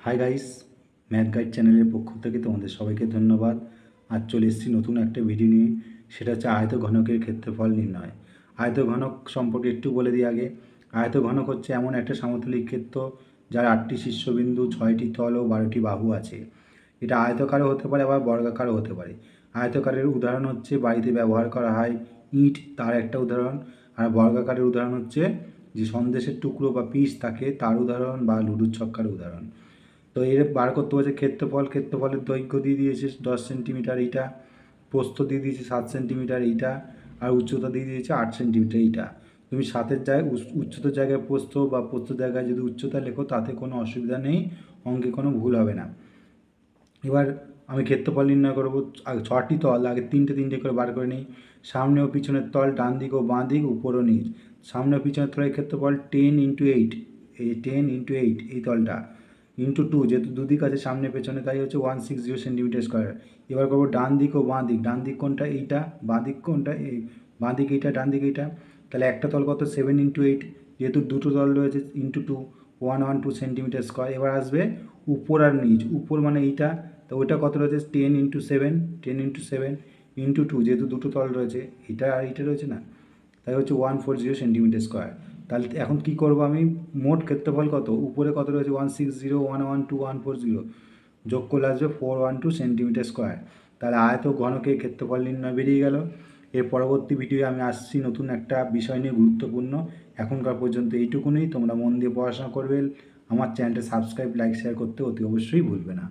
Hi guys, math guide চ্যানেলের পক্ষ থেকে তোমাদের সবাইকে ধন্যবাদ। আজ চলে এসেছি নতুন একটা ভিডিও নিয়ে। সেটা হচ্ছে আয়তঘনকের ক্ষেত্রফল নির্ণয়। আয়তঘনক সম্পর্কে একটু বলে দিই আগে। আয়তঘনক হচ্ছে এমন একটা সামুদ্রিক ক্ষেত্র যার 8টি শীর্ষবিন্দু, 6টি তল ও 12টি বাহু আছে। এটা আয়তকারও হতে পারে আবার বর্গাকারও হতে পারে। আয়তকারের উদাহরণ হচ্ছে বাড়িতে ব্যবহার করা হয় ইট, তার একটা উদাহরণ। আর বর্গাকারের উদাহরণ হচ্ছে যে সন্দেশের টুকরো বা পিস থাকে তার উদাহরণ, বা লুডুর ছক্কার উদাহরণ। তো এর বার করতে বলছে ক্ষেত্রফল। ক্ষেত্রফলের দৈর্ঘ্য দিয়ে দিয়েছে 10 সেন্টিমিটার এইটা, প্রস্থ দিয়ে দিয়েছে 7 সেন্টিমিটার এইটা, আর উচ্চতা দিয়ে দিয়েছে 8 সেন্টিমিটার এইটা। তুমি 7-এর জায়গায় উচ্চতার জায়গায় প্রস্থ, বা প্রস্থের জায়গায় যদি উচ্চতা লেখো তাতে কোনো অসুবিধা নেই, অঙ্কে কোনো ভুল হবে না। এবার আমি ক্ষেত্রফল নির্ণয় করবো। আগে 6টি তল, আগে তিনটে করে বার করে নিই। সামনে ও পিছনের তল, ডান দিক ও বাঁ দিক, উপর ও নিচ। সামনে ও পিছনের তলের ক্ষেত্রফল 10 × 8, এই 10 × 8 এই তলটা, ইন্টু 2, যেহেতু দুদিক আছে সামনে পেছনে তাই হচ্ছে 160 সেন্টিমিটার স্কোয়ার। এবার করবো ডান দিক ও বাঁ দিক। ডান দিক কোনটা? এইটা। বাঁ দিক কোনটা? এই বাঁ দিক এইটা, ডান দিক এইটা। তাহলে একটা তল কত? 7 × 8, যেহেতু দুটো তল রয়েছে, ইন্টু 2, 112 সেন্টিমিটার স্কোয়ার। এবার আসবে উপর আর নিচ। উপর মানে এইটা, তো ওইটা কত রয়েছে? 10 × 7, 10 × 7 ইন্টু 2, যেহেতু দুটো তল রয়েছে, এটা আর এইটা রয়েছে না, তাই হচ্ছে 140 সেন্টিমিটার স্কোয়ার। তাহলে এখন কি করব আমি? মোট ক্ষেত্রফল কত? উপরে কত রয়েছে? 160, 112, 140, যোগ করলে আসবে 412 সেন্টিমিটার স্কোয়ার। তাহলে আয়ত ঘনকের ক্ষেত্রফল নির্ণয় বেরিয়ে গেল। এর পরবর্তী ভিডিওয়ে আমি আসছি নতুন একটা বিষয় নিয়ে, গুরুত্বপূর্ণ। এখনকার পর্যন্ত এইটুকুনি। তোমরা মন দিয়ে পড়াশোনা করবে। আমার চ্যানেলটা সাবস্ক্রাইব, লাইক, শেয়ার করতে অতি অবশ্যই ভুলবে না।